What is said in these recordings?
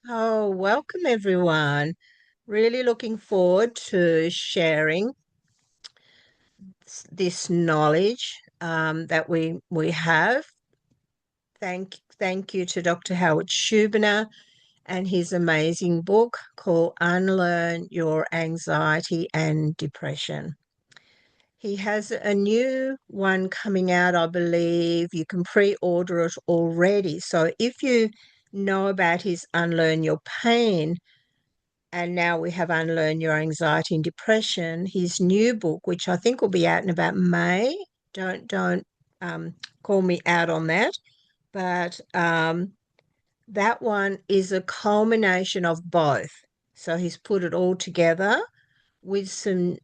Oh, welcome everyone. Really looking forward to sharing this knowledge that we have. Thank you to Dr. Howard Schubiner and his amazing book called Unlearn Your Anxiety and Depression. He has a new one coming out, I believe. You can pre-order it already. So if you know about his Unlearn Your Pain, and now we have Unlearn Your Anxiety and Depression, his new book, which I think will be out in about May. Don't call me out on that, but that one is a culmination of both. So he's put it all together with some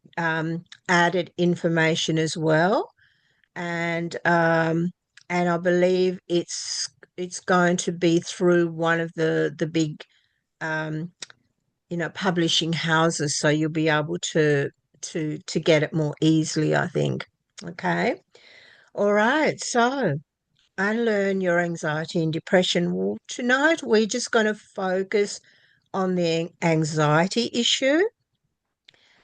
added information as well, and I believe it's going to be through one of the big um, publishing houses, so you'll be able to get it more easily, I think. Okay. All right. So unlearn your anxiety and depression. Well, tonight we're just going to focus on the anxiety issue,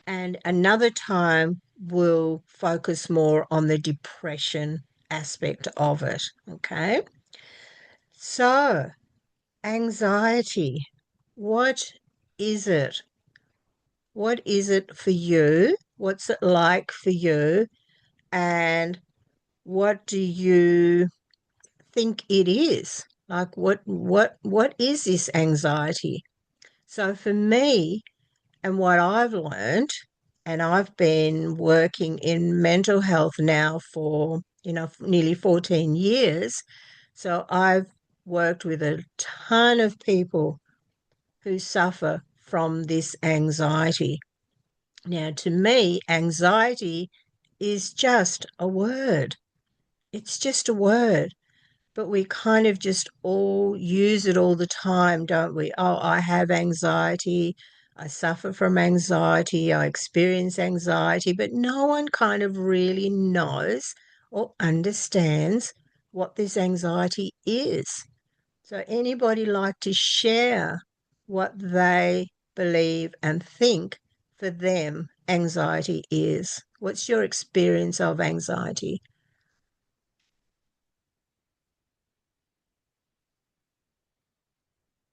and another time we'll focus more on the depression aspect of it. Okay. So anxiety, what is it? What is it for you? What's it like for you? And what do you think it is? Like what is this anxiety? So for me, and what I've learned, and I've been working in mental health now for, nearly 14 years. So I've worked with a ton of people who suffer from this anxiety. Now, to me, anxiety is just a word. It's just a word, but we kind of just all use it all the time, don't we? Oh, I have anxiety. I suffer from anxiety. I experience anxiety, but no one kind of really knows or understands what this anxiety is. So, anybody like to share what they believe and think for them anxiety is? What's your experience of anxiety,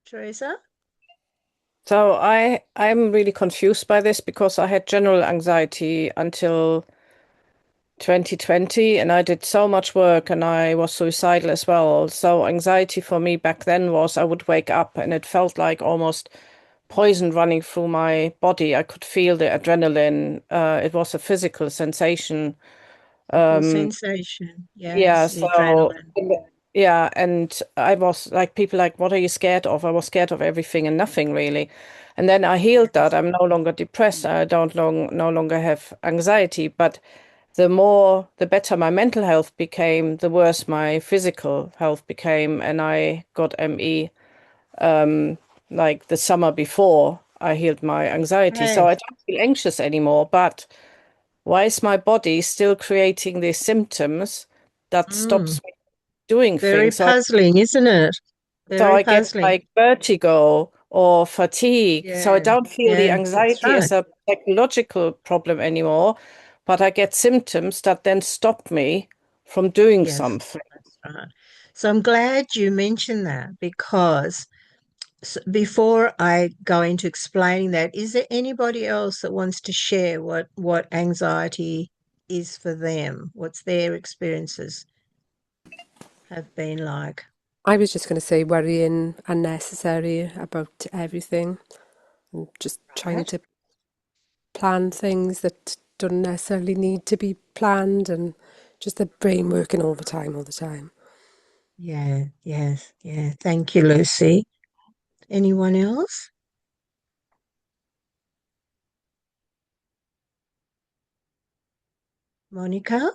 Teresa? So I'm really confused by this because I had general anxiety until 2020 and I did so much work and I was suicidal as well. So anxiety for me back then was I would wake up and it felt like almost poison running through my body. I could feel the adrenaline. It was a physical sensation. Physical Um, sensation. yeah, Yes, the so adrenaline. yeah, and I was like people like, what are you scared of? I was scared of everything and nothing really. And then I healed that. Yes. I'm no longer depressed. I don't long no longer have anxiety. But the better my mental health became, the worse my physical health became. And I got ME like the summer before I healed my anxiety. So I Great. don't feel anxious anymore. But why is my body still creating these symptoms that Mm, stops me doing very things? puzzling, isn't it? So Very I get puzzling. like vertigo or fatigue. So I Yeah, don't feel the yeah, that's anxiety right. as a psychological problem anymore, but I get symptoms that then stop me from doing Yes, something. that's right. So I'm glad you mentioned that because before I go into explaining that, is there anybody else that wants to share what anxiety is for them? What's their experiences have been like? I was just going to say worrying unnecessary about everything and just trying Right? to plan things that don't necessarily need to be planned and just the brain working overtime all the time. Yeah, yes, yeah. Thank you, Lucy. Anyone else? Monica?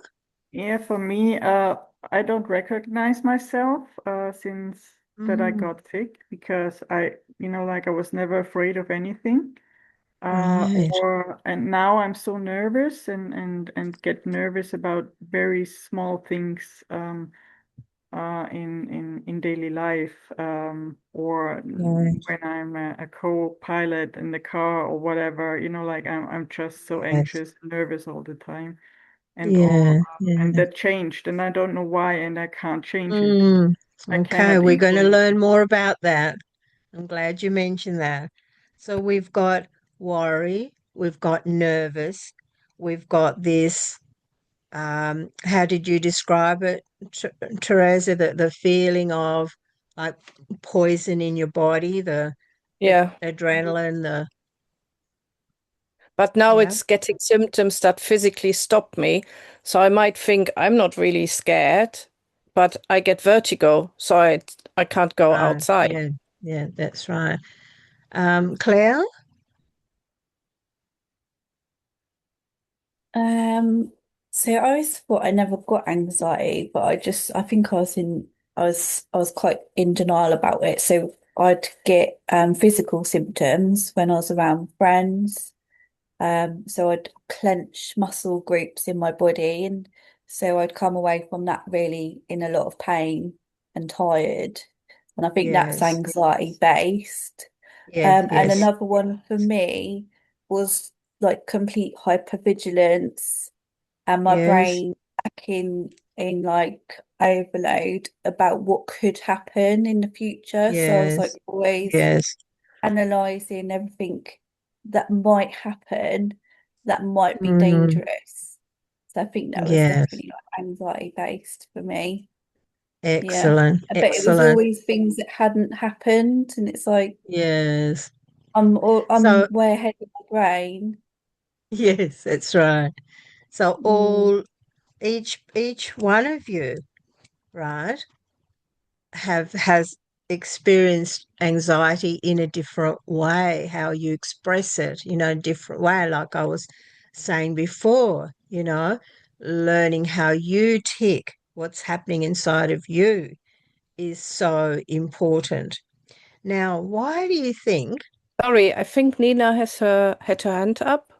Yeah, for me, I don't recognize myself since that I Mm, got sick because like I was never afraid of anything. right. And now I'm so nervous and get nervous about very small things. in daily life, or Right. when I'm a co-pilot in the car or whatever, like I'm just so Yes. anxious and nervous all the time and all. Yeah. And Yeah. that changed, and I don't know why, and I can't change it. Mm. I Okay, cannot we're going to influence learn it. more about that. I'm glad you mentioned that. So we've got worry, we've got nervous, we've got this. How did you describe it, Teresa? The feeling of like poison in your body, the Yeah. adrenaline, the But now yeah. it's getting symptoms that physically stop me. So I might think I'm not really scared, but I get vertigo, so I can't go Right. outside. Yeah. Yeah, that's right. Claire? Um, so I always thought I never got anxiety, but I think I was quite in denial about it. So I'd get physical symptoms when I was around friends. So I'd clench muscle groups in my body, and so I'd come away from that really in a lot of pain and tired. And I think that's Yes. anxiety based. Yes, And yes. another one for me was like complete hypervigilance and my Yes. brain back in like overload about what could happen in the future. So I was like Yes. always Yes. analysing everything that might happen that might be Mm, dangerous. So I think that was yes. definitely like anxiety based for me. Yeah. Excellent. But it was Excellent. always things that hadn't happened, and it's like Yes. I'm So way ahead of my brain. yes, that's right. So Mm. each one of you, right, have has experienced anxiety in a different way, how you express it, different way, like I was saying before, learning how you tick, what's happening inside of you is so important. Now, why do you think, Sorry, I think Nina has had her hand up.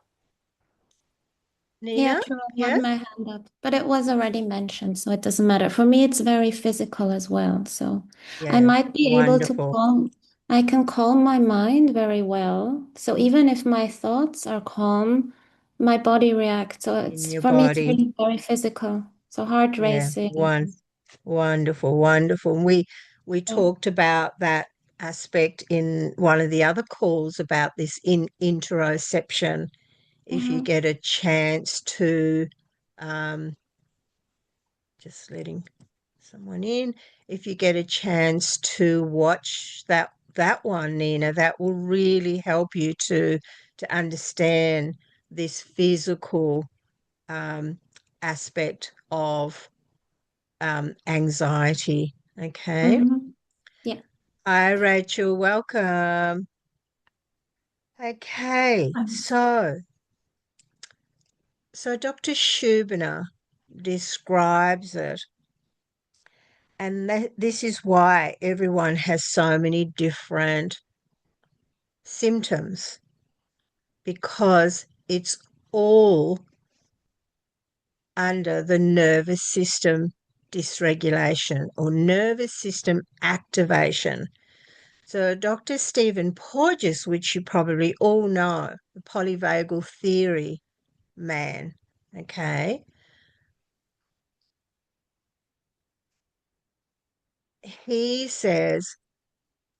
Yeah, Nina? true. I Yeah? had my hand up, but it was already mentioned, so it doesn't matter. For me, it's very physical as well. So I Yeah, might be able to wonderful. I can calm my mind very well. So even if my thoughts are calm, my body reacts. So In it's your for me, it's body. really very physical. So heart Yeah, racing. wonderful, wonderful. And we Yeah. talked about that aspect in one of the other calls about this in interoception. If you Mhm. get a chance to um, just letting someone in, if you get a chance to watch that one, Nina, that will really help you to understand this physical um, aspect of anxiety. Okay. Mhm. Yeah. Hi, Rachel. Welcome. Okay. So Dr. Schubiner describes it, and this is why everyone has so many different symptoms because it's all under the nervous system dysregulation or nervous system activation. So Dr. Stephen Porges, which you probably all know, the polyvagal theory man, okay, he says,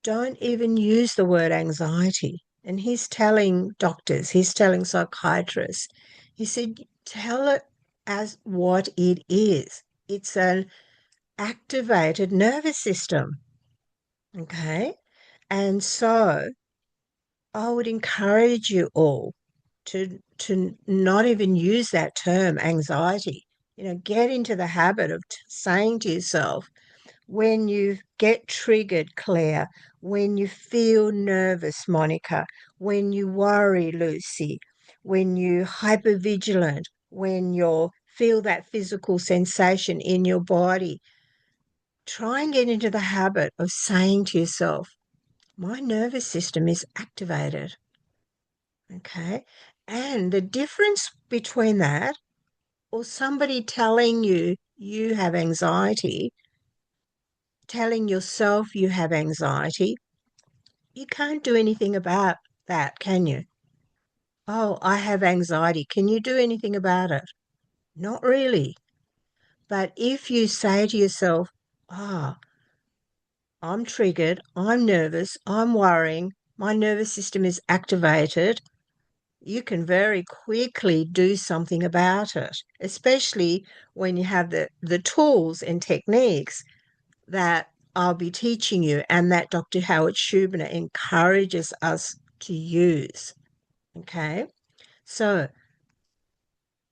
don't even use the word anxiety. And he's telling doctors, he's telling psychiatrists, he said, tell it as what it is. It's an activated nervous system, okay? And so I would encourage you all to not even use that term anxiety. Get into the habit of saying to yourself, when you get triggered, Claire, when you feel nervous, Monica, when you worry, Lucy, when you hypervigilant, when you feel that physical sensation in your body, try and get into the habit of saying to yourself, my nervous system is activated. Okay. And the difference between that or somebody telling you you have anxiety telling yourself you have anxiety, you can't do anything about that, can you? Oh, I have anxiety. Can you do anything about it? Not really. But if you say to yourself, ah, I'm triggered, I'm nervous, I'm worrying, my nervous system is activated, you can very quickly do something about it, especially when you have the tools and techniques that I'll be teaching you and that Dr. Howard Schubiner encourages us to use. Okay, so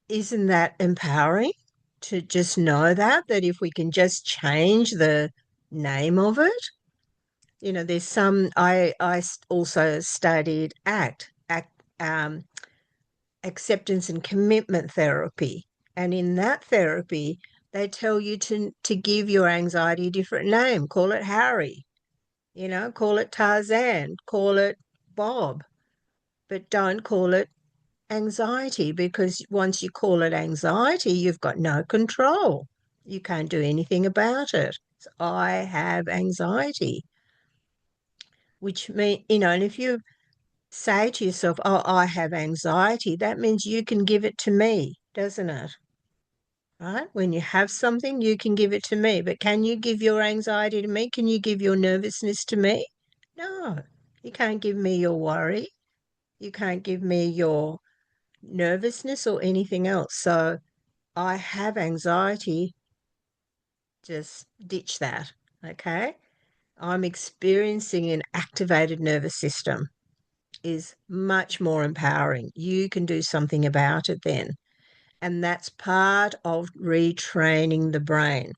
isn't that empowering to just know that if we can just change the name of it? There's some, I also studied acceptance and commitment therapy. And in that therapy, they tell you to give your anxiety a different name. Call it Harry, call it Tarzan, call it Bob, but don't call it anxiety, because once you call it anxiety, you've got no control. You can't do anything about it. So I have anxiety, which means, and if you say to yourself, oh, I have anxiety, that means you can give it to me, doesn't it? Right? When you have something, you can give it to me. But can you give your anxiety to me? Can you give your nervousness to me? No, you can't give me your worry. You can't give me your nervousness or anything else. So I have anxiety, just ditch that. Okay. I'm experiencing an activated nervous system is much more empowering. You can do something about it then. And that's part of retraining the brain.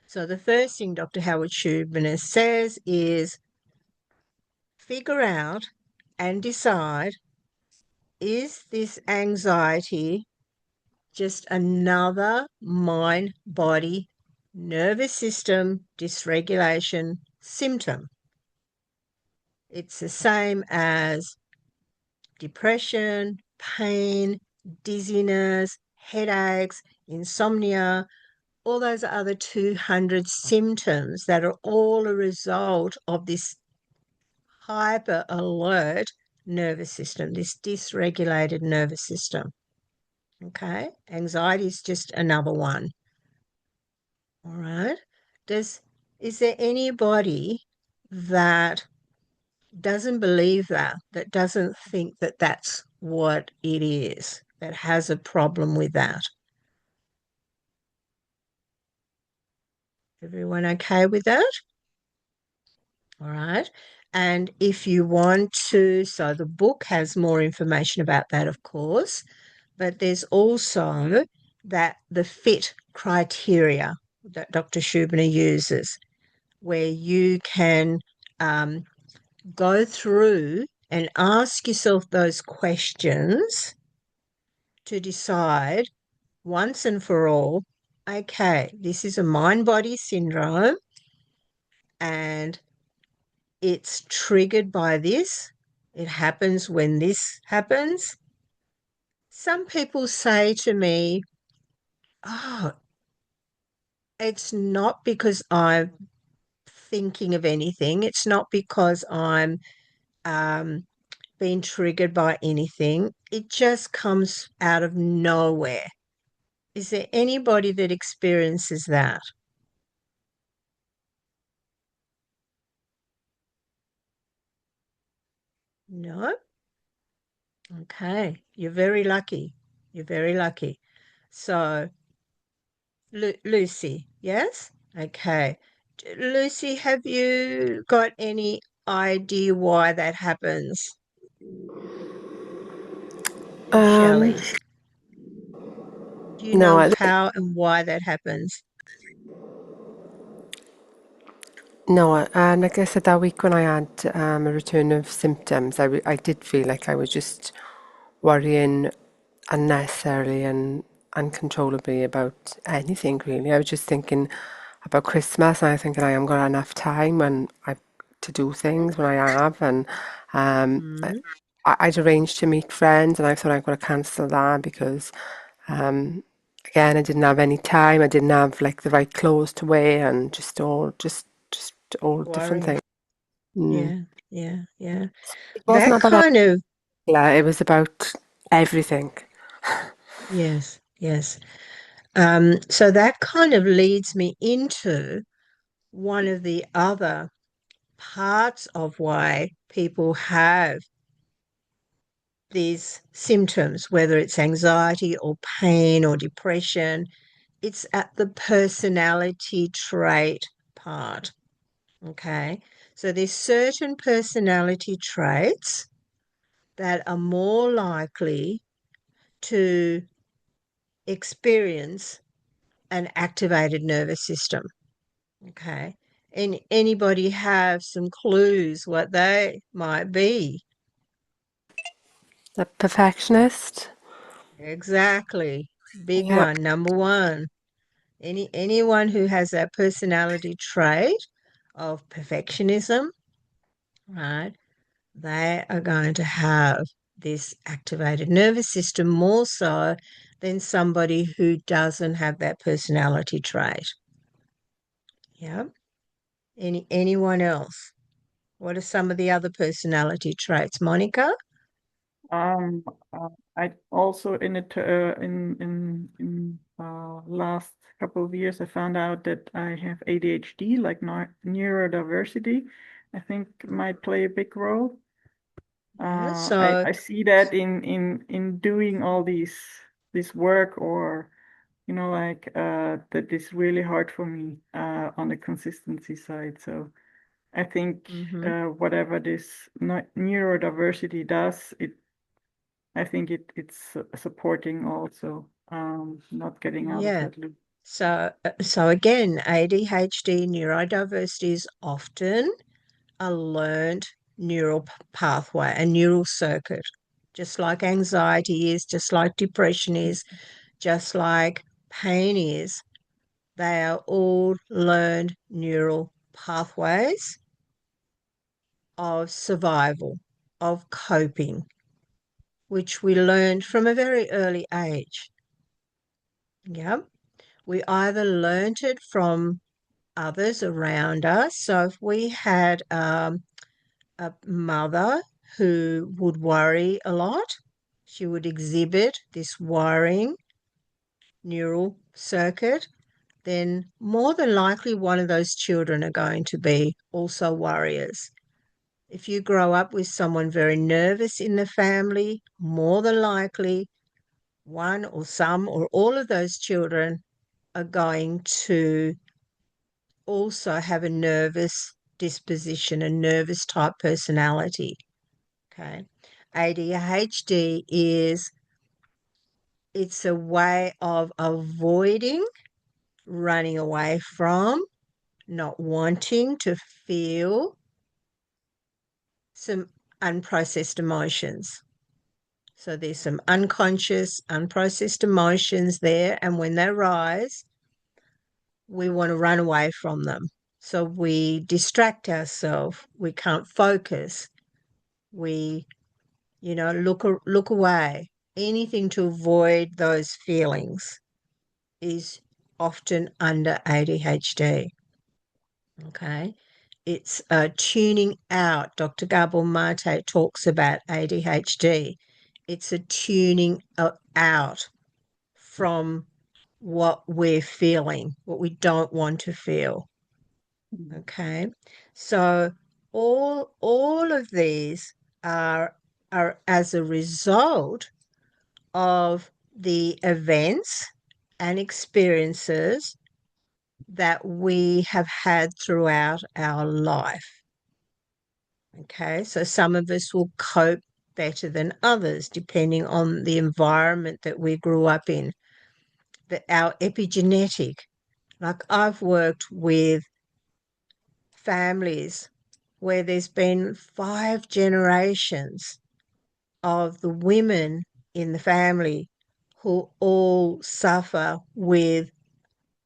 So the first thing Dr. Howard Schubiner says is figure out and decide, is this anxiety just another mind body nervous system dysregulation symptom? It's the same as depression, pain, dizziness, headaches, insomnia, all those other 200 symptoms that are all a result of this hyper alert nervous system, this dysregulated nervous system. Okay, anxiety is just another one. All right. Is there anybody that doesn't believe that doesn't think that that's what it is, that has a problem with that? Everyone okay with that? All right. And if you want to, so the book has more information about that, of course, but there's also the FIT criteria that Dr. Schubiner uses, where you can go through and ask yourself those questions to decide once and for all, okay, this is a mind-body syndrome and it's triggered by this. It happens when this happens. Some people say to me, oh, it's not because I'm thinking of anything. It's not because I'm being triggered by anything. It just comes out of nowhere. Is there anybody that experiences that? No? Okay. You're very lucky. You're very lucky. So, Lucy, yes? Okay. Lucy, have you got any idea why that happens? Or Um, Shelley? Do you no, know I, how and why that happens? no, like I said, that week when I had a return of symptoms, I did feel like I was just worrying unnecessarily and uncontrollably about anything really. I was just thinking about Christmas, and I thinking I haven't got enough time when I to do things when I have, and Mm. I'd arranged to meet friends, and I thought I've got to cancel that because again, I didn't have any time. I didn't have like the right clothes to wear, and just all different Worry. things. Mm. Yeah. It wasn't That about that. kind of, It was about everything. yes. So that kind of leads me into one of the other parts of why people have these symptoms, whether it's anxiety or pain or depression. It's at the personality trait part. Okay. So there's certain personality traits that are more likely to experience an activated nervous system. Okay. Anybody have some clues what they might be? The perfectionist. Exactly. Big Yeah. one, number one. Anyone who has that personality trait of perfectionism, right? They are going to have this activated nervous system more so than somebody who doesn't have that personality trait. Yeah. Anyone else? What are some of the other personality traits, Monica? Um, I also in last couple of years I found out that I have ADHD, like neurodiversity. I think might play a big role. Yeah. I see that in doing all this work, or like that is really hard for me on the consistency side. So I think mm-hmm. whatever this neurodiversity does, I think it's supporting also not getting out of Yeah. that loop. So again, ADHD neurodiversity is often a learned neural pathway, a neural circuit, just like anxiety is, just like depression is, just like pain is. They are all learned neural pathways of survival, of coping, which we learned from a very early age. Yeah. We either learned it from others around us. So if we had a mother who would worry a lot, she would exhibit this worrying neural circuit, then more than likely one of those children are going to be also worriers. If you grow up with someone very nervous in the family, more than likely one or some or all of those children are going to also have a nervous disposition, a nervous type personality. Okay. ADHD is it's a way of avoiding, running away from, not wanting to feel some unprocessed emotions. So there's some unconscious, unprocessed emotions there, and when they rise, we want to run away from them. So we distract ourselves. We can't focus. We, look away. Anything to avoid those feelings is often under ADHD. Okay. It's tuning out. Dr. Gabor Mate talks about ADHD. It's a tuning out from what we're feeling, what we don't want to feel. Okay. So all of these are are as a result of the events and experiences that we have had throughout our life. Okay, so some of us will cope better than others depending on the environment that we grew up in, that our epigenetic. Like I've worked with families where there's been 5 generations of the women in the family who all suffer with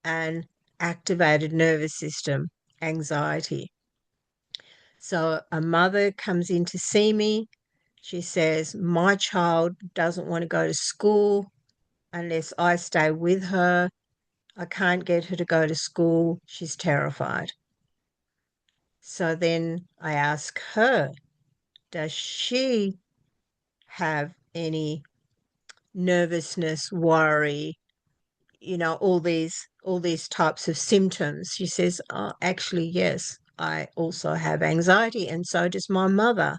an activated nervous system anxiety. So a mother comes in to see me. She says, my child doesn't want to go to school unless I stay with her. I can't get her to go to school. She's terrified. So then I ask her, does she have any nervousness, worry, all these types of symptoms? She says, oh, actually, yes, I also have anxiety, and so does my mother.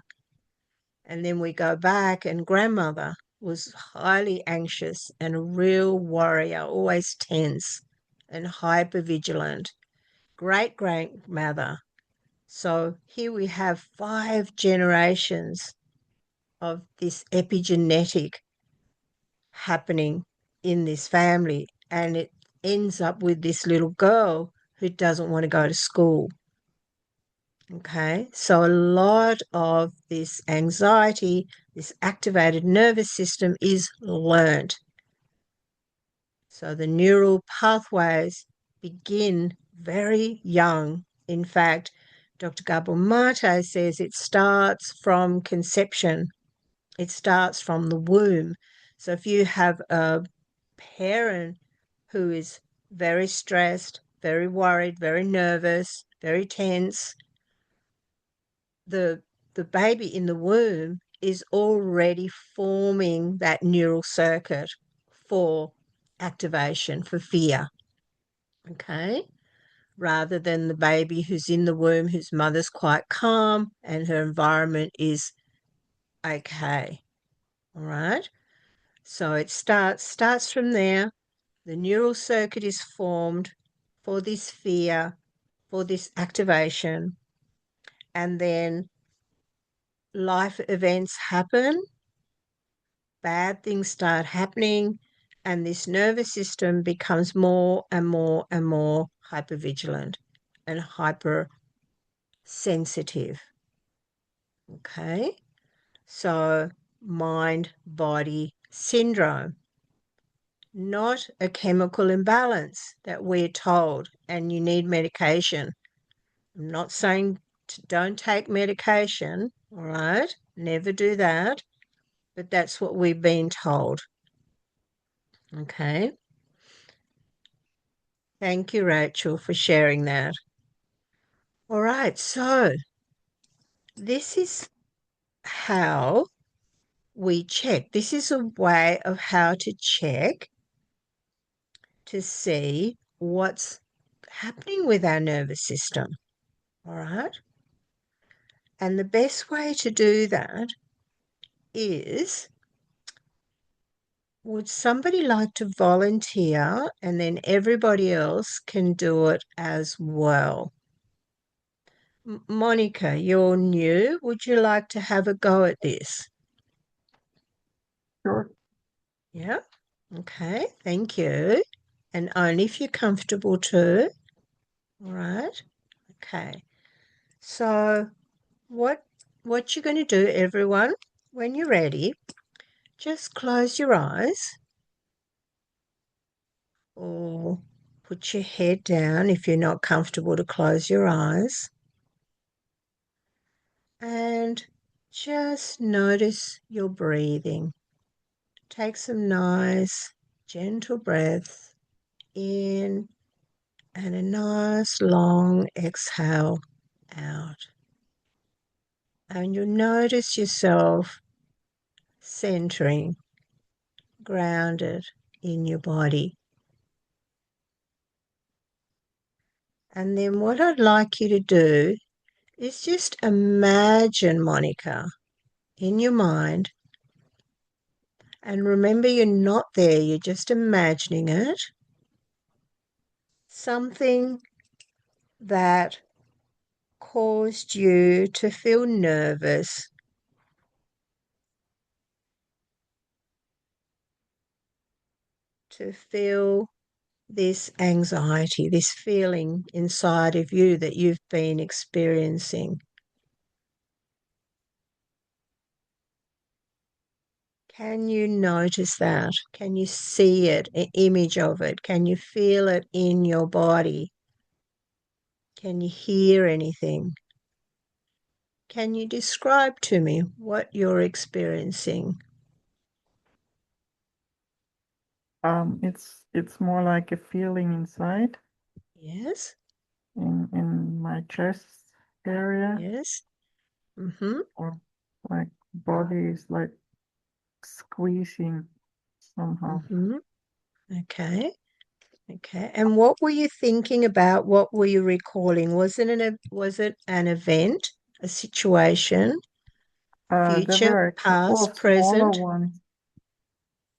And then we go back, and grandmother was highly anxious and a real worrier, always tense and hypervigilant. Great grandmother. So here we have 5 generations of this epigenetic happening in this family, and it ends up with this little girl who doesn't want to go to school. Okay, so a lot of this anxiety, this activated nervous system is learned. So the neural pathways begin very young. In fact, Dr. Gabor Mate says it starts from conception. It starts from the womb. So if you have a parent who is very stressed, very worried, very nervous, very tense, the baby in the womb is already forming that neural circuit for activation, for fear. Okay, rather than the baby who's in the womb, whose mother's quite calm and her environment is okay. All right. So it starts from there. The neural circuit is formed for this fear, for this activation, and then life events happen, bad things start happening, and this nervous system becomes more and more and more hypervigilant and hypersensitive. Okay, so mind body syndrome, not a chemical imbalance that we're told, and you need medication. I'm not saying don't take medication, all right? Never do that, but that's what we've been told. Okay. Thank you, Rachel, for sharing that. All right, so this is how we check. This is a way of how to check to see what's happening with our nervous system. All right. And the best way to do that is, would somebody like to volunteer, and then everybody else can do it as well? Monica, you're new. Would you like to have a go at this? Sure. Yeah. Okay. Thank you. And only if you're comfortable too. All right. Okay. So what you're going to do, everyone, when you're ready, just close your eyes or put your head down if you're not comfortable to close your eyes. And just notice your breathing. Take some nice, gentle breaths in and a nice long exhale out. And you'll notice yourself centering, grounded in your body. And then what I'd like you to do is just imagine, Monica, in your mind. And remember, you're not there, you're just imagining it. Something that caused you to feel nervous, to feel this anxiety, this feeling inside of you that you've been experiencing. Can you notice that? Can you see it, an image of it? Can you feel it in your body? Can you hear anything? Can you describe to me what you're experiencing? It's more like a feeling inside Yes. in my chest area, Yes. Mm-hmm. or like body is like squeezing somehow. Mm-hmm. Okay. Okay. And what were you thinking about? What were you recalling? Was it an event, a situation, There future, were a couple past, of smaller present? ones.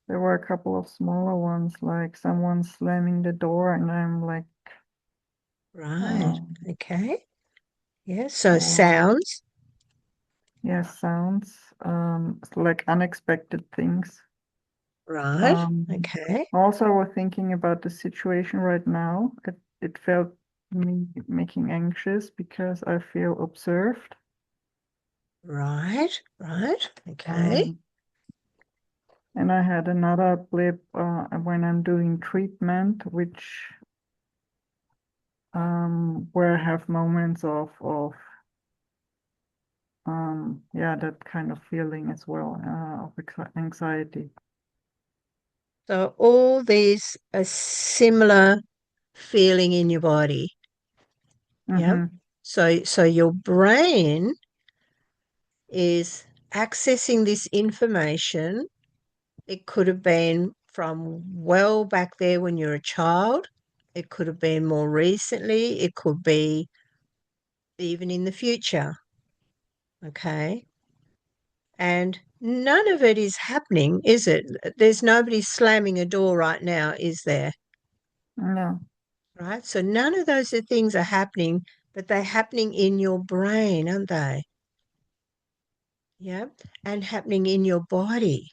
There were a couple of smaller ones, like someone slamming the door, and I'm like, Right. um, Okay. Yeah. So or sounds. yeah, sounds, like unexpected things. Right. Um, Okay. Also, we're thinking about the situation right now. It felt me making anxious because I feel observed. Right. Right. Okay. Um, and I had another blip when I'm doing treatment, which where I have moments of yeah, that kind of feeling as well, of anxiety. So all these are similar feeling in your body. Yeah. Mm-hmm. So your brain is accessing this information. It could have been from well back there when you're a child. It could have been more recently. It could be even in the future. Okay. And none of it is happening, is it? There's nobody slamming a door right now, is there? No. Right? So none of those things are happening, but they're happening in your brain, aren't they? Yeah. And happening in your body.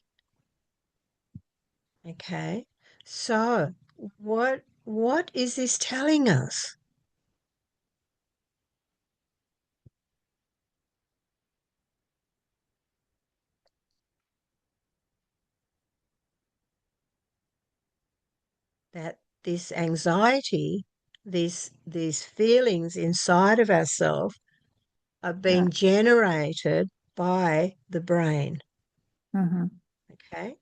Okay. So what is this telling us? That this anxiety, these feelings inside of ourselves are Yeah. being generated by the brain. Mm-hmm. Okay.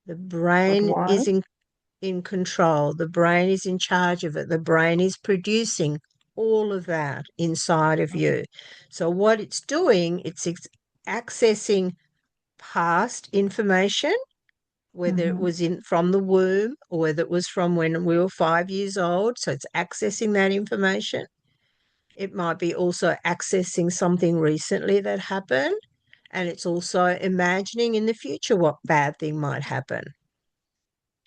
The But brain why? is in control. The brain is in charge of it. The brain is producing all of that inside of you. So what it's doing, it's accessing past information, whether it Mm-hmm. was in from the womb or whether it was from when we were 5 years old. So it's accessing that information. It might be also accessing something recently that happened. And it's also imagining in the future what bad thing might happen.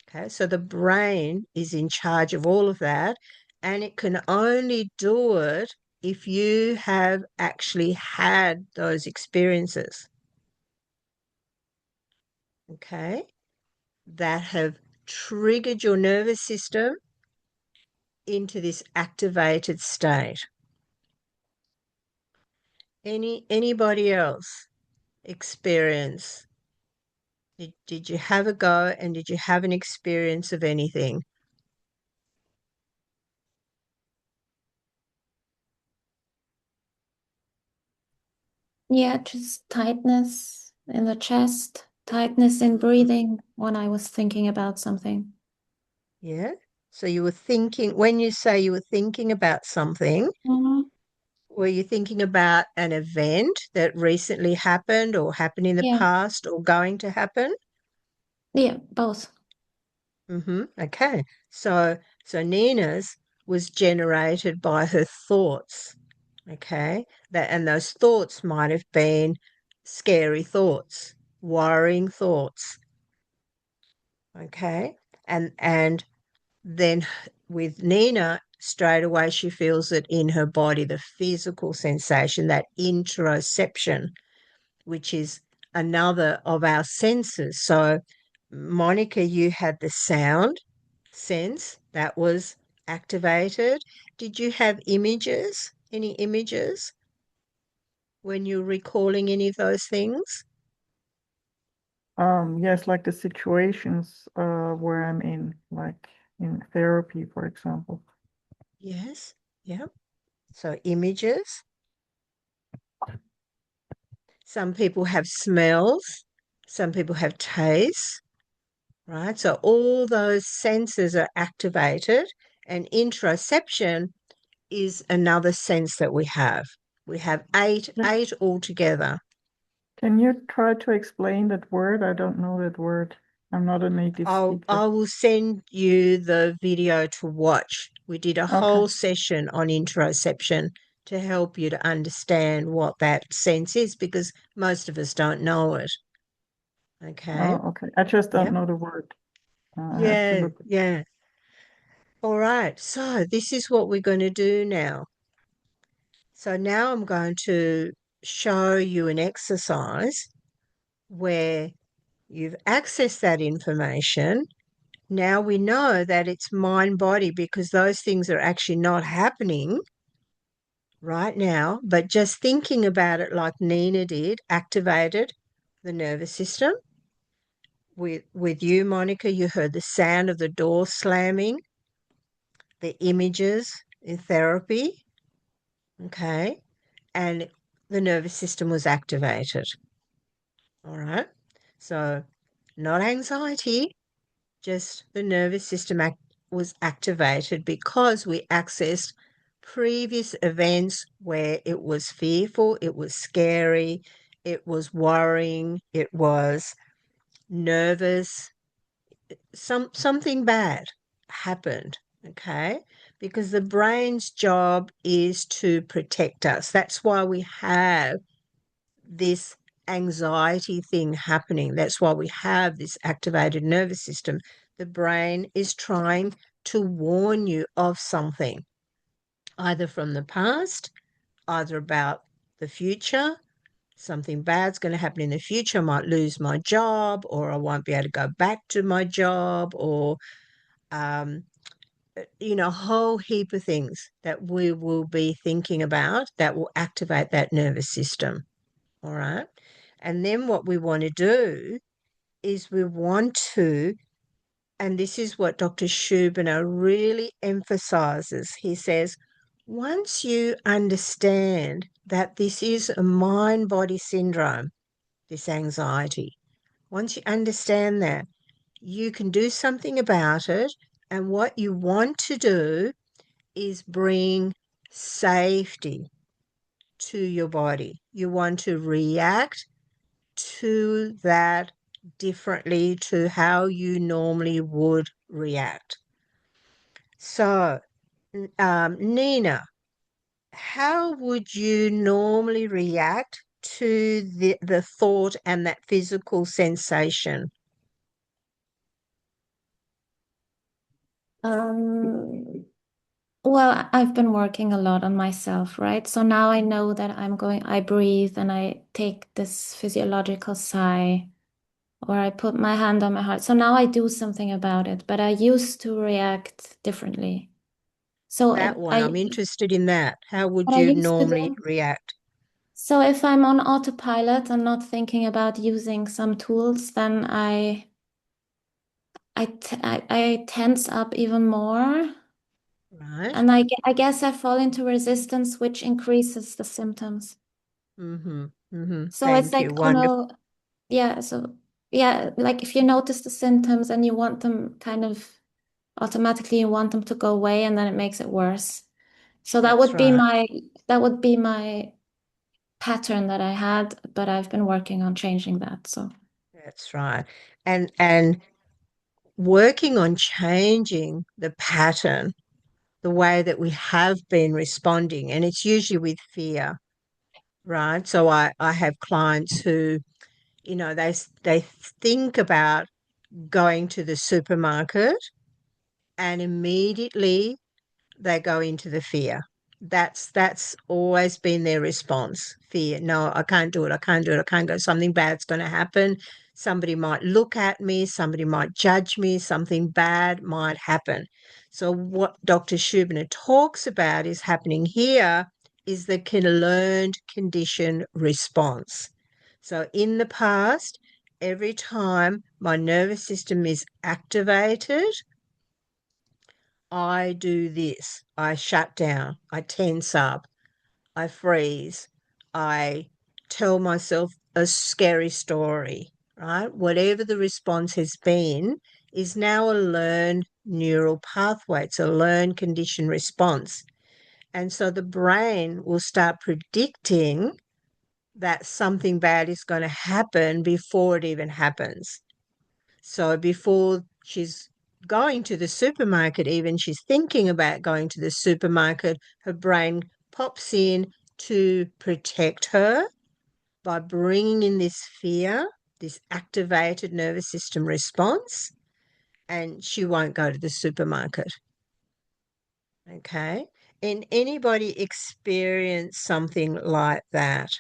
Okay, so the brain is in charge of all of that, and it can only do it if you have actually had those experiences, okay, that have triggered your nervous system into this activated state. Anybody else experience? Did you have a go and did you have an experience of anything? Yeah, just tightness in the chest, tightness in breathing when I was thinking about something. Yeah. So you were thinking, when you say you were thinking about something, Mhm. were you thinking about an event that recently happened or happened in the Yeah, past or going to happen? yeah, both. Okay. So Nina's was generated by her thoughts. Okay. And those thoughts might have been scary thoughts, worrying thoughts. Okay. And then with Nina, straight away she feels it in her body, the physical sensation, that interoception, which is another of our senses. So, Monica, you had the sound sense that was activated. Did you have images? Any images when you're recalling any of those things? Yes, like the situations where I'm in, like in therapy, for example. Yes. Yeah. So, images. Some people have smells, some people have tastes. right? So all those senses are activated, and interoception is another sense that we have. We have eight altogether. Can you try to explain that word? I don't know that word. I'm not a native speaker. I will send you the video to watch. We did a whole session on interoception to help you to understand what that sense is, because most of us don't know it. Okay. Oh, okay. I just don't Yep. know the word. I have to look. Yeah. All right. So this is what we're going to do now. So now I'm going to show you an exercise where you've accessed that information. Now we know that it's mind body, because those things are actually not happening right now, but just thinking about it like Nina did activated the nervous system. With you, Monica, you heard the sound of the door slamming, the images in therapy, okay, and the nervous system was activated. All right. So not anxiety, just the nervous system was activated because we accessed previous events where it was fearful, it was scary, it was worrying, it was nervous, something bad happened, okay? Because the brain's job is to protect us. That's why we have this anxiety thing happening. That's why we have this activated nervous system. The brain is trying to warn you of something, either from the past, either about the future. Something bad's going to happen in the future. I might lose my job, or I won't be able to go back to my job, or, um, a whole heap of things that we will be thinking about that will activate that nervous system. All right. And then what we want to do is we want to, and this is what Dr. Schubiner really emphasizes. He says, once you understand that this is a mind body syndrome, this anxiety, once you understand that, you can do something about it. And what you want to do is bring safety to your body. You want to react to that differently to how you normally would react. So, Nina, how would you normally react to the thought and that physical sensation? Um, well, I've been working a lot on myself, right? So now I know that I breathe and I take this physiological sigh, or I put my hand on my heart. So now I do something about it, but I used to react differently. So That one, I'm interested in that. How would what I you used to normally do. react? So if I'm on autopilot and not thinking about using some tools, then I tense up even more. Right? And I guess I fall into resistance, which increases the symptoms. Mm-hmm. Mm-hmm. So it's Thank like, you. oh Wonderful. no, yeah. So yeah, like if you notice the symptoms and you want them kind of automatically, you want them to go away, and then it makes it worse. So That's right. that would be my pattern that I had, but I've been working on changing that. So That's right. And working on changing the pattern, the way that we have been responding, and it's usually with fear, right? So I have clients who, they think about going to the supermarket, and immediately they go into the fear. That's always been their response. Fear. No, I can't do it. I can't do it. I can't go. Something bad's going to happen. Somebody might look at me. Somebody might judge me. Something bad might happen. So what Dr. Schubiner talks about is happening here is the learned condition response. So in the past, every time my nervous system is activated, I do this. I shut down. I tense up. I freeze. I tell myself a scary story. right? Whatever the response has been is now a learned neural pathway. It's a learned conditioned response. And so the brain will start predicting that something bad is going to happen before it even happens. So before she's going to the supermarket, even she's thinking about going to the supermarket, her brain pops in to protect her by bringing in this fear, this activated nervous system response, and she won't go to the supermarket. Okay. And anybody experience something like that?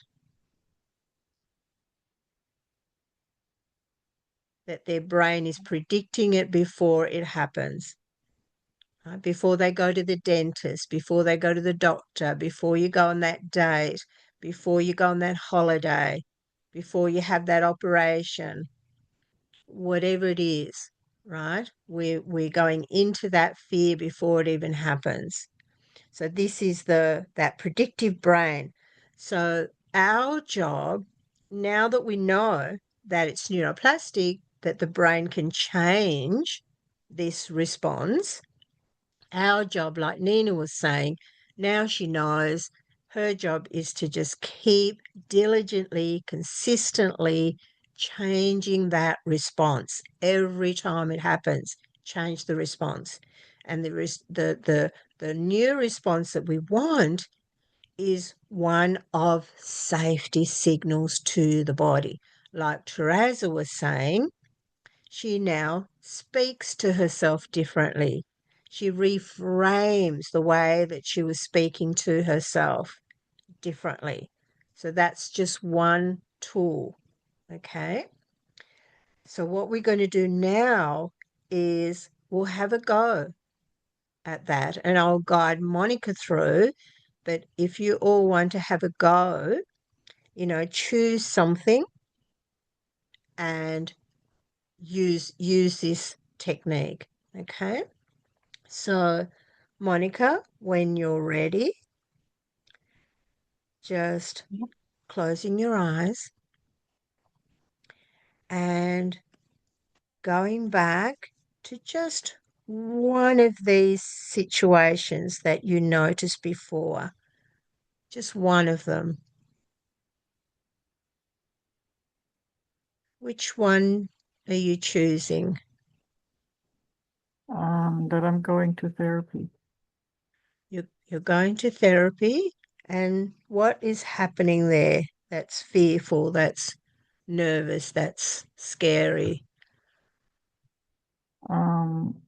That their brain is predicting it before it happens, right? Before they go to the dentist, before they go to the doctor, before you go on that date, before you go on that holiday, before you have that operation, whatever it is, right? We're going into that fear before it even happens. So this is that predictive brain. So our job, now that we know that it's neuroplastic, that the brain can change this response, our job, like Nina was saying, now she knows her job is to just keep diligently, consistently changing that response every time it happens. Change the response, and the new response that we want is one of safety signals to the body. Like Teresa was saying, she now speaks to herself differently. She reframes the way that she was speaking to herself differently. So that's just one tool. Okay. So what we're going to do now is we'll have a go at that, and I'll guide Monica through. But if you all want to have a go, choose something and use this technique. Okay. So, Monica, when you're ready, just closing your eyes and going back to just one of these situations that you noticed before, just one of them. Which one are you choosing? That I'm going to therapy. You're going to therapy, and what is happening there that's fearful, that's nervous, that's scary?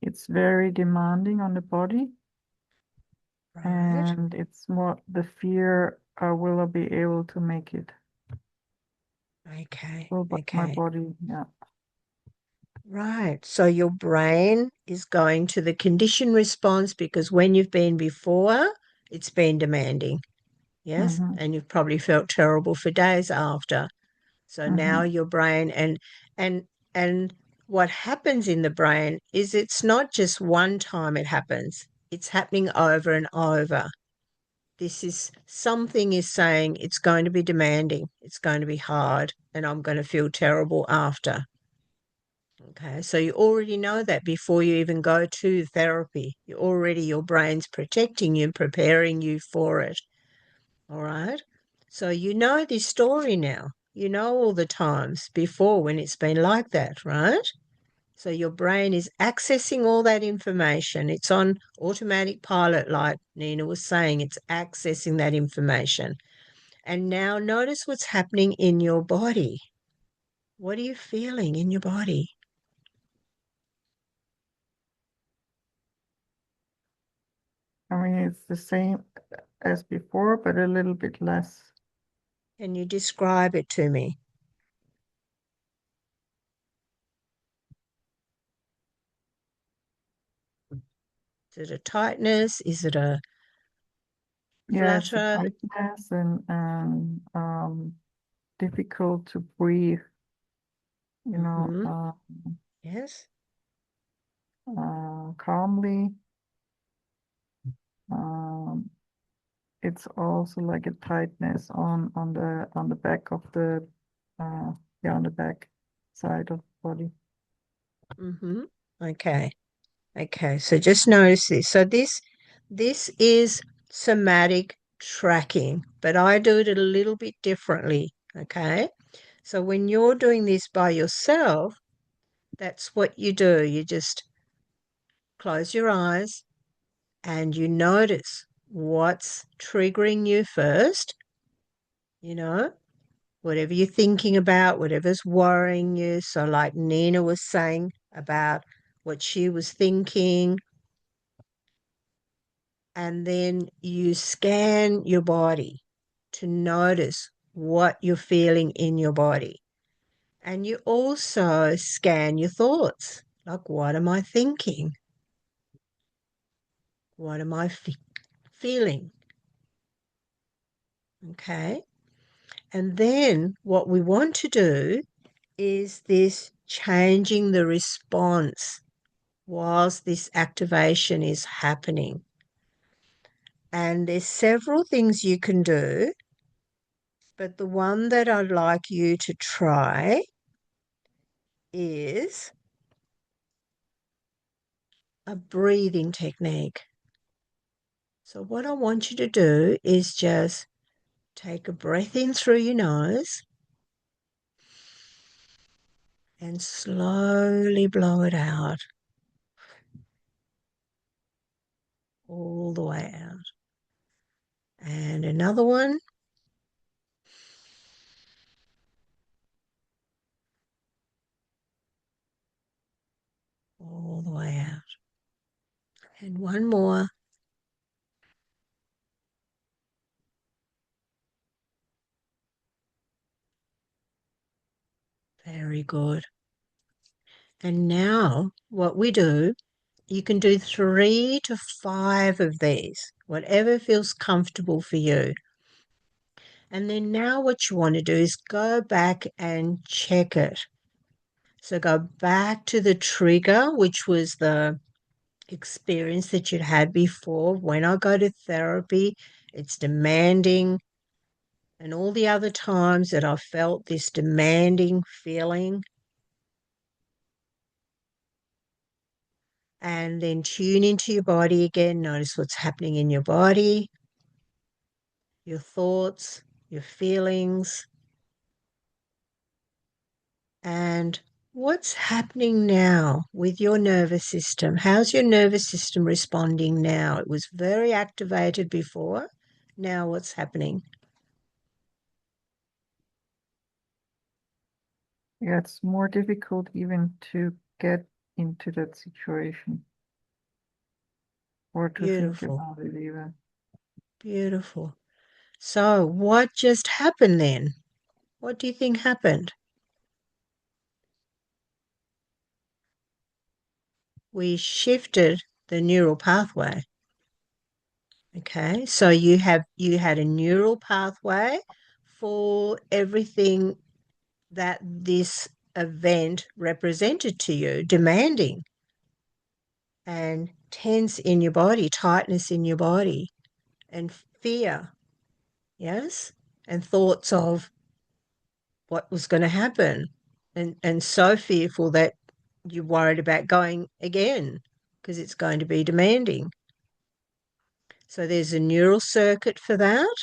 It's very demanding on the body, Right. and it's more the fear, will I be able to make it? Okay. Will my body, yeah. Right. So your brain is going to the condition response because when you've been before, it's been demanding. Yes. Mm-hmm. And you've probably felt terrible for days after. So now Mm-hmm. your brain and and what happens in the brain is it's not just one time it happens. It's happening over and over. This is something is saying it's going to be demanding, it's going to be hard, and I'm going to feel terrible after. Okay, so you already know that before you even go to therapy. Your brain's protecting you, preparing you for it. All right. So you know this story now. You know all the times before when it's been like that, right? So your brain is accessing all that information. It's on automatic pilot, like Nina was saying, it's accessing that information. And now notice what's happening in your body. What are you feeling in your body? I mean, it's the same as before, but a little bit less. Can you describe it to me? Is it a tightness? Is it a Yeah, it's a flutter? tightness and difficult to breathe, Mm-hmm. Yes. calmly. It's also like a tightness on the back of the on the back. side of the body. Mm-hmm. Okay. Okay. So just notice this. So this is somatic tracking, but I do it a little bit differently. Okay. So when you're doing this by yourself, that's what you do. You just close your eyes and you notice what's triggering you first, you know, whatever you're thinking about, whatever's worrying you. So, like Nina was saying about what she was thinking, and then you scan your body to notice what you're feeling in your body. And you also scan your thoughts. Like, what am I thinking? What am I feeling? Okay. And then what we want to do is this changing the response whilst this activation is happening. And there's several things you can do, but the one that I'd like you to try is a breathing technique. So what I want you to do is just take a breath in through your nose and slowly blow it out all the way out. And another one. All the way out. And one more. Very good. And now what we do, you can do 3 to 5 of these, whatever feels comfortable for you. And then now what you want to do is go back and check it. So go back to the trigger, which was the experience that you'd had before. When I go to therapy, it's demanding. And all the other times that I felt this demanding feeling, and then tune into your body again. Notice what's happening in your body, your thoughts, your feelings, and what's happening now with your nervous system. How's your nervous system responding now? It was very activated before. Now what's happening? Yeah, it's more difficult even to get into that situation or to think Beautiful. about it even. Beautiful. So what just happened then? What do you think happened? We shifted the neural pathway. Okay, so you had a neural pathway for everything that this event represented to you, demanding and tense in your body, tightness in your body, and fear, yes, and thoughts of what was going to happen, and so fearful that you're worried about going again because it's going to be demanding. So there's a neural circuit for that.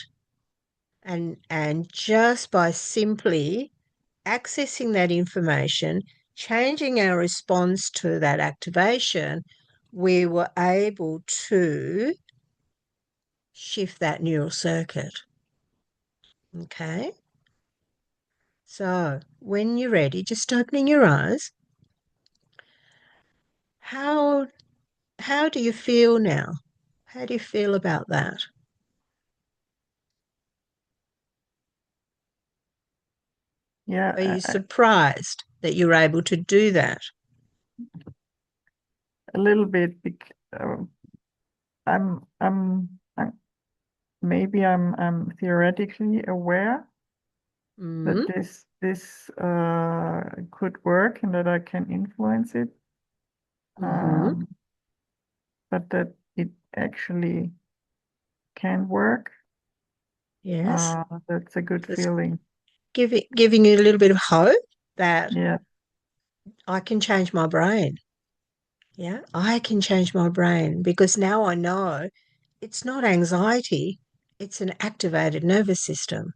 And just by simply accessing that information, changing our response to that activation, we were able to shift that neural circuit. Okay. So when you're ready, just opening your eyes. How do you feel now? How do you feel about that? Yeah, Are you surprised that you're able to do that? a little bit. Maybe I'm theoretically aware that this could work and that I can influence it, but that it actually can work. Yes. That's a good feeling. Giving you a little bit of hope that Yeah. I can change my brain. Yeah, I can change my brain because now I know it's not anxiety, it's an activated nervous system.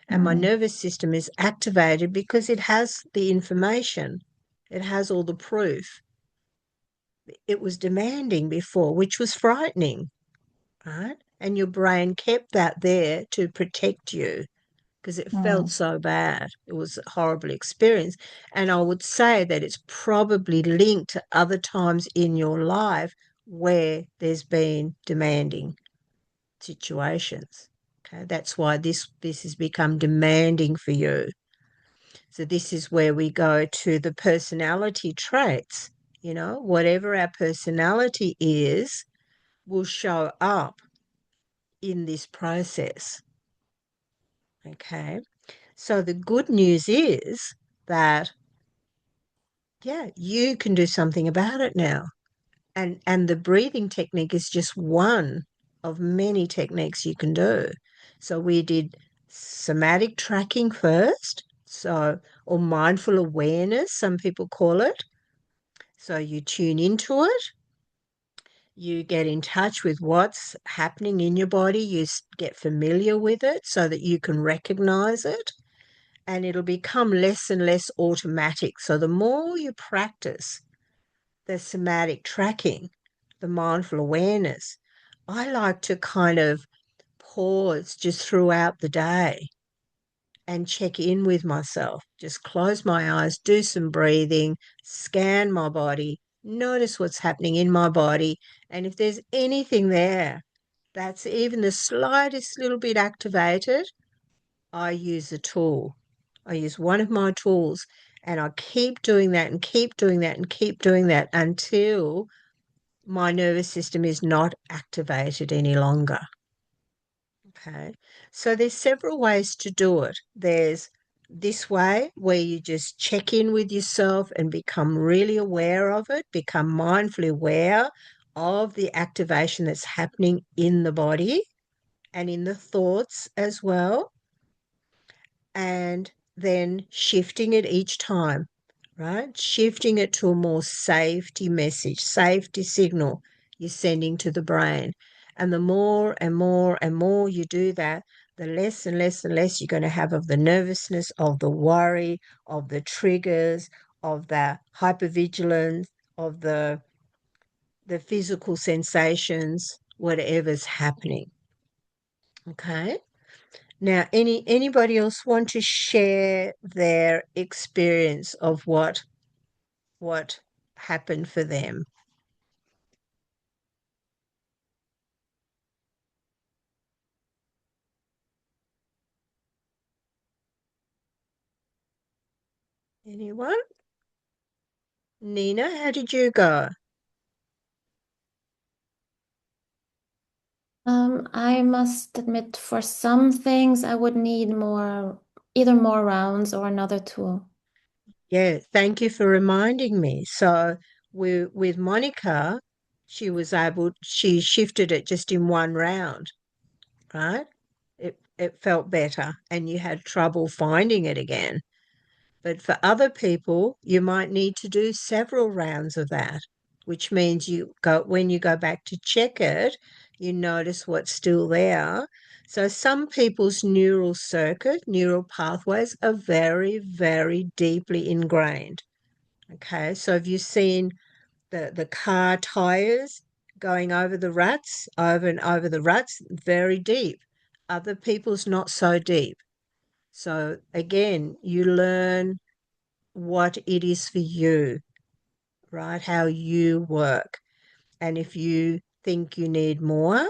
And my Mm. nervous system is activated because it has the information, it has all the proof. It was demanding before, which was frightening, right? And your brain kept that there to protect you because it felt Mm. so bad. It was a horrible experience. And I would say that it's probably linked to other times in your life where there's been demanding situations. Okay, that's why this has become demanding for you. So this is where we go to the personality traits. You know, whatever our personality is will show up in this process. Okay. So the good news is that, yeah, you can do something about it now. And the breathing technique is just one of many techniques you can do. So we did somatic tracking first, so or mindful awareness, some people call it. So you tune into it, you get in touch with what's happening in your body, you get familiar with it so that you can recognize it, and it'll become less and less automatic. So the more you practice the somatic tracking, the mindful awareness, I like to kind of pause just throughout the day and check in with myself. Just close my eyes, do some breathing, scan my body, notice what's happening in my body. And if there's anything there that's even the slightest little bit activated, I use a tool. I use one of my tools and I keep doing that and keep doing that and keep doing that until my nervous system is not activated any longer. Okay. So there's several ways to do it. There's this way where you just check in with yourself and become really aware of it, become mindfully aware of the activation that's happening in the body and in the thoughts as well, and then shifting it each time, right? Shifting it to a more safety message, safety signal you're sending to the brain. And the more and more and more you do that, the less and less and less you're going to have of the nervousness, of the worry, of the triggers, of the hypervigilance, of the physical sensations, whatever's happening. Okay. Now, anybody else want to share their experience of what happened for them? Anyone? Nina, how did you go? I must admit, for some things, I would need either more rounds or another tool. Yeah, thank you for reminding me. So with Monica, she shifted it just in one round, right? It felt better and you had trouble finding it again. But for other people, you might need to do several rounds of that, which means when you go back to check it, you notice what's still there. So some people's neural pathways are very, very deeply ingrained. Okay, so have you seen the car tires going over the ruts, over and over the ruts, very deep. Other people's not so deep. So again, you learn what it is for you, right? How you work. And if you think you need more,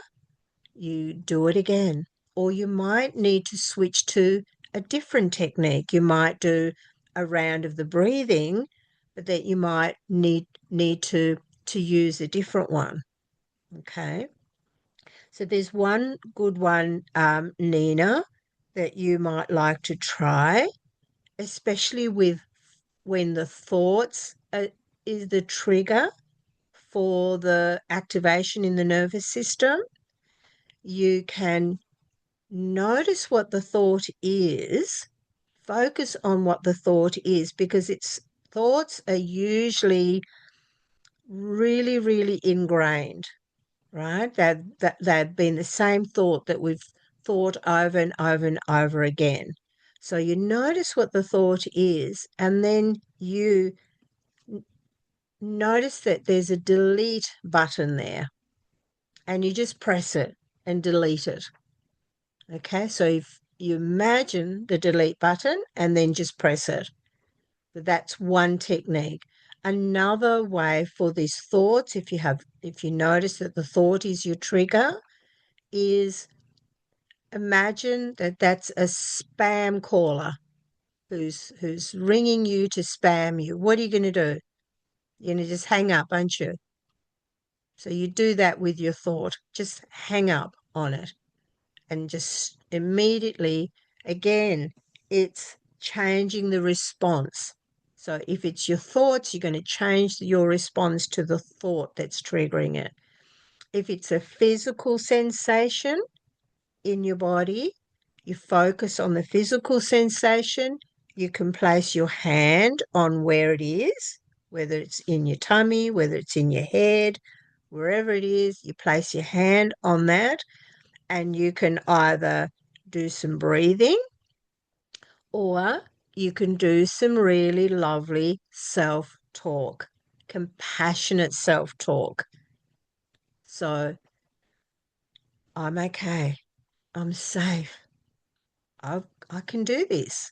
you do it again. Or you might need to switch to a different technique. You might do a round of the breathing, but that you might need to use a different one. Okay. So there's one good one, Nina, that you might like to try, especially with when the thoughts is the trigger for the activation in the nervous system. You can notice what the thought is, focus on what the thought is, because Thoughts are usually really, really ingrained, right? They've been the same thought that we've thought over and over and over again. So you notice what the thought is, and then you notice that there's a delete button there, and you just press it and delete it. Okay, so if you imagine the delete button and then just press it. That's one technique. Another way for these thoughts, if you notice that the thought is your trigger, is imagine that that's a spam caller who's ringing you to spam you. What are you going to do? You're going to just hang up, aren't you? So you do that with your thought. Just hang up on it and just immediately, again, it's changing the response. So if it's your thoughts, you're going to change your response to the thought that's triggering it. If it's a physical sensation in your body, you focus on the physical sensation. You can place your hand on where it is, whether it's in your tummy, whether it's in your head, wherever it is, you place your hand on that, and you can either do some breathing or you can do some really lovely self-talk, compassionate self-talk. So, I'm okay. I'm safe. I can do this.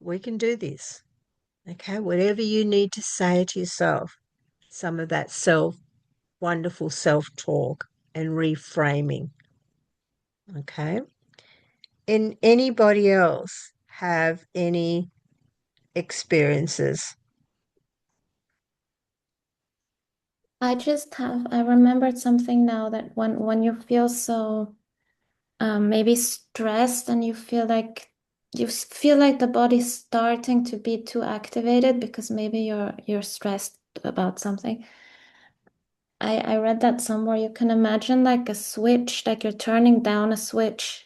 We can do this. Okay, whatever you need to say to yourself, some of that wonderful self-talk and reframing. Okay. And anybody else have any experiences? I remembered something now that when you feel so maybe stressed and you feel like the body's starting to be too activated because maybe you're stressed about something. I read that somewhere. You can imagine like a switch, like you're turning down a switch.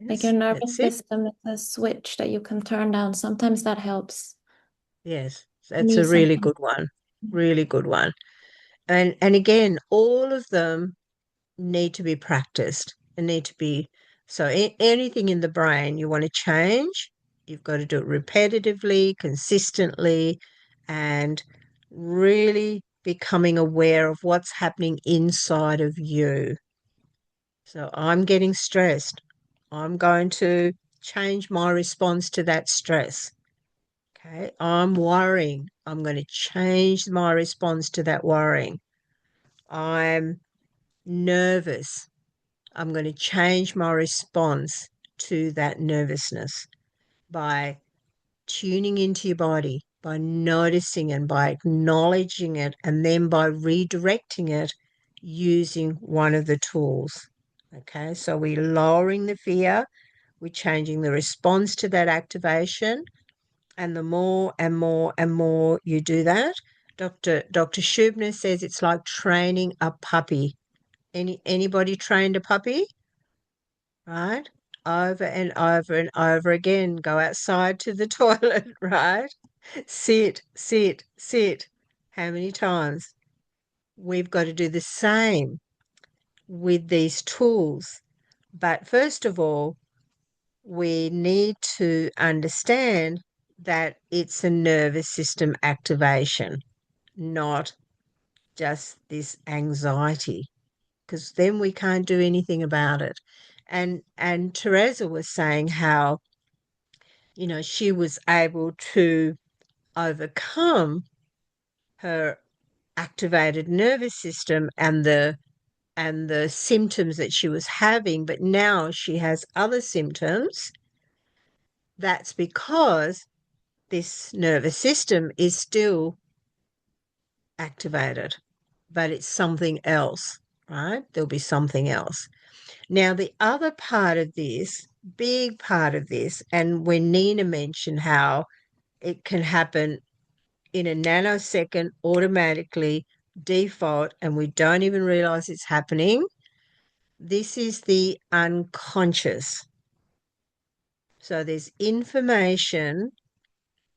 Like your Yes, nervous that's it. system is a switch that you can turn down. Sometimes that helps Yes, that's me a really sometimes. good one. Really good one. And again, all of them need to be practiced and need to be so anything in the brain you want to change, you've got to do it repetitively, consistently, and really becoming aware of what's happening inside of you. So I'm getting stressed. I'm going to change my response to that stress. Okay, I'm worrying. I'm going to change my response to that worrying. I'm nervous. I'm going to change my response to that nervousness by tuning into your body, by noticing and by acknowledging it, and then by redirecting it using one of the tools. Okay, so we're lowering the fear, we're changing the response to that activation, and the more and more and more you do that, Dr. Shubner says it's like training a puppy. Anybody trained a puppy? Right? Over and over and over again. Go outside to the toilet, right? Sit, sit, sit. How many times? We've got to do the same with these tools. But first of all, we need to understand that it's a nervous system activation, not just this anxiety, because then we can't do anything about it. And Teresa was saying how, she was able to overcome her activated nervous system and the symptoms that she was having, but now she has other symptoms. That's because this nervous system is still activated, but it's something else, right? There'll be something else. Now, the other part of this, big part of this, and when Nina mentioned how it can happen in a nanosecond automatically, default, and we don't even realize it's happening, this is the unconscious. So there's information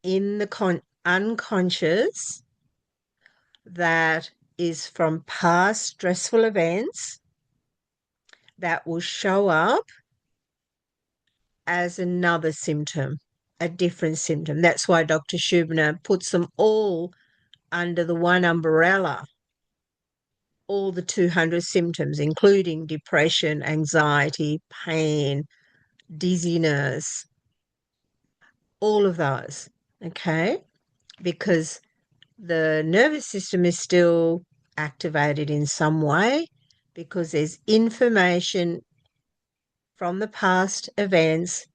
in the unconscious that is from past stressful events that will show up as another symptom, a different symptom. That's why Dr. Shubner puts them all under the one umbrella, all the 200 symptoms, including depression, anxiety, pain, dizziness, all of those, okay? Because the nervous system is still activated in some way because there's information from the past events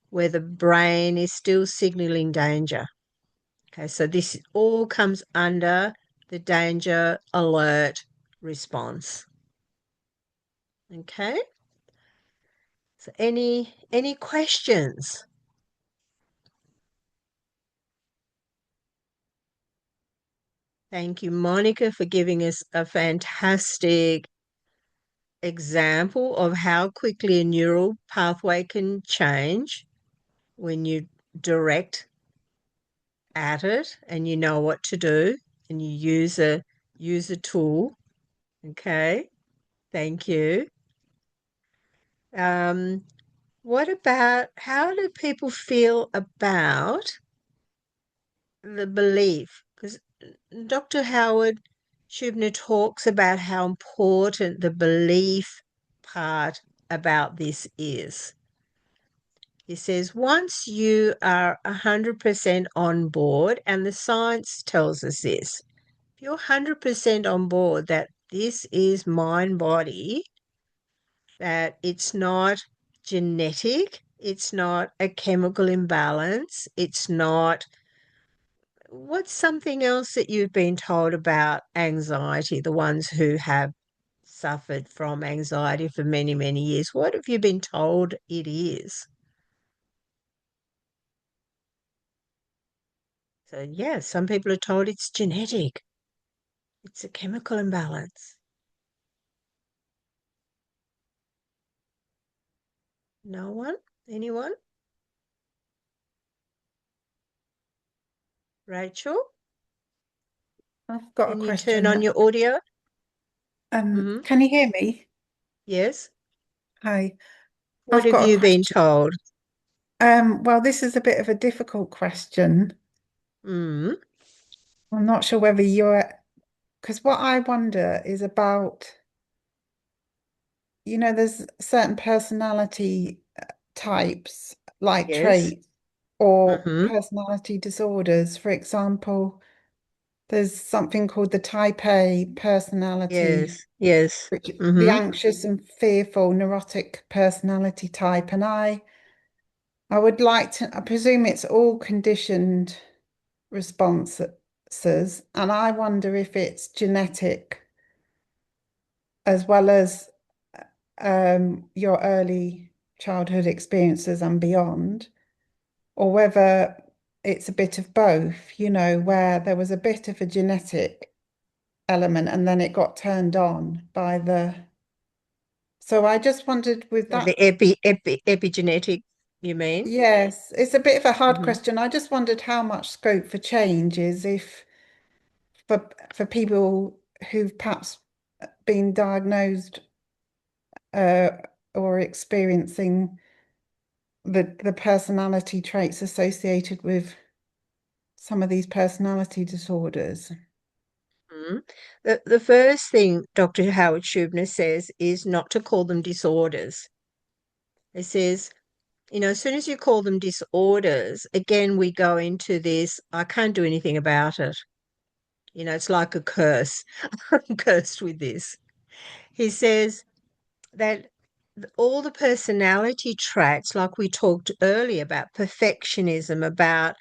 where the brain is still signaling danger. Okay, so this all comes under the danger alert response. Okay? So any questions? Thank you, Monica, for giving us a fantastic example of how quickly a neural pathway can change when you direct at it and you know what to do and you use a tool. Okay, thank you. What about how do people feel about the belief? Because Dr. Howard Schubner talks about how important the belief part about this is. He says, once you are 100% on board, and the science tells us this, if you're 100% on board that this is mind body, that it's not genetic, it's not a chemical imbalance, it's not. What's something else that you've been told about anxiety, the ones who have suffered from anxiety for many, many years? What have you been told it is? So, yeah, some people are told it's genetic. It's a chemical imbalance. No one? Anyone? Rachel? I've got a Can you turn on question. your audio? Mm-hmm. Can you hear me? Yes. Hi. What I've have got a you been question. told? Well, this is a bit of a difficult question. Mm. I'm not sure whether because what I wonder is about, there's certain personality types, like Yes. traits or Mm-hmm. personality disorders. For example, there's something called the type A personality, Yes. Yes. which the Mm-hmm. anxious and fearful neurotic personality type. And I would like to, I presume it's all conditioned responses, and I wonder if it's genetic as well as your early childhood experiences and beyond, or whether it's a bit of both, where there was a bit of a genetic element and then it got turned on by the. So I just wondered with So the that. epigenetic, you mean? Yes, it's a bit of a hard Mm-hmm. question. I just wondered how much scope for change is if for people who've perhaps been diagnosed uh, or experiencing the personality traits associated with some of these personality disorders. Mm-hmm. The first thing Dr. Howard Schubner says is not to call them disorders. He says, as soon as you call them disorders, again, we go into this, I can't do anything about it. It's like a curse. I'm cursed with this. He says that all the personality traits, like we talked earlier about perfectionism, about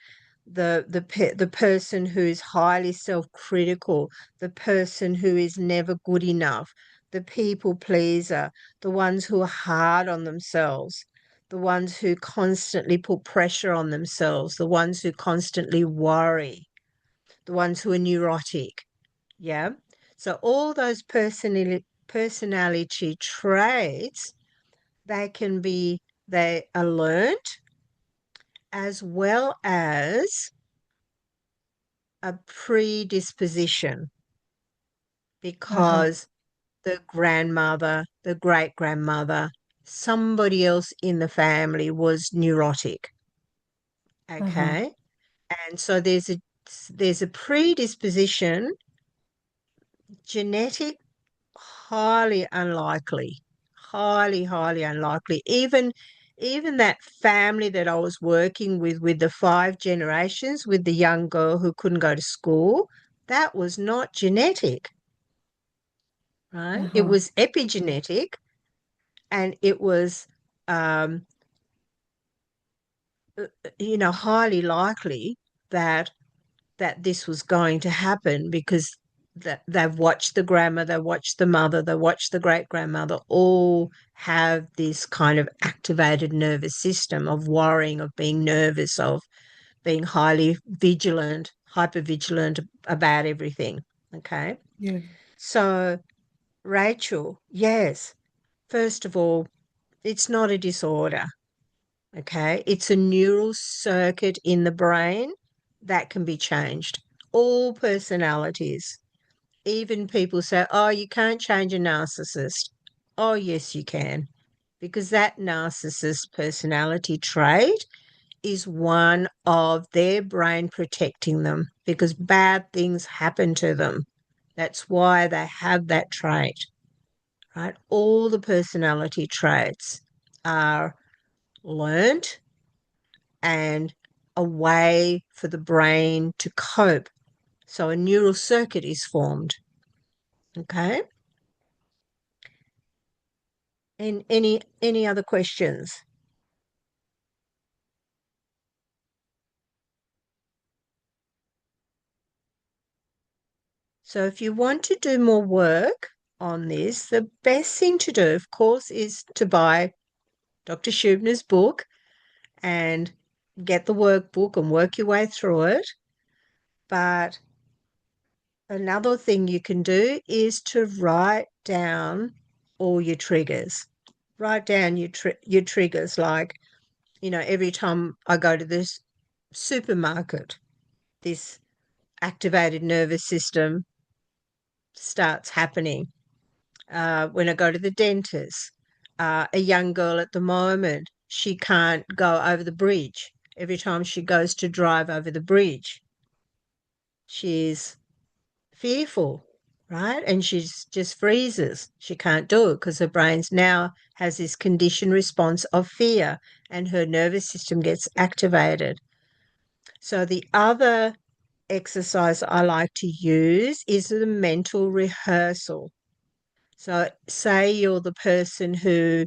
the person who is highly self-critical, the person who is never good enough, the people pleaser, the ones who are hard on themselves, the ones who constantly put pressure on themselves, the ones who constantly worry, the ones who are neurotic. Yeah. So all those personality traits, they are learnt as well as a predisposition because the grandmother, the great grandmother, somebody else in the family was neurotic. Okay. And so there's a predisposition, genetic, highly unlikely, highly unlikely. Even that family that I was working with the 5 generations, with the young girl who couldn't go to school, that was not genetic, right? It was epigenetic, and it was, um, highly likely that this was going to happen because they've watched the grandma, they watched the mother, they watched the great grandmother all have this kind of activated nervous system of worrying, of being nervous, of being highly vigilant, hyper vigilant about everything. Okay. Yes. So, Rachel, yes, first of all, it's not a disorder. Okay. It's a neural circuit in the brain that can be changed. All personalities, even people say, oh, you can't change a narcissist. Oh, yes, you can. Because that narcissist personality trait is one of their brain protecting them because bad things happen to them. That's why they have that trait, right? All the personality traits are learnt and a way for the brain to cope. So a neural circuit is formed. Okay. And any other questions? So if you want to do more work on this, the best thing to do, of course, is to buy Dr. Schubner's book and get the workbook and work your way through it. But another thing you can do is to write down all your triggers. Write down your triggers, like, every time I go to this supermarket, this activated nervous system starts happening. When I go to the dentist, a young girl at the moment, she can't go over the bridge. Every time she goes to drive over the bridge, she's fearful, right? And she just freezes. She can't do it because her brain's now has this conditioned response of fear and her nervous system gets activated. So the other exercise I like to use is the mental rehearsal. So say you're the person who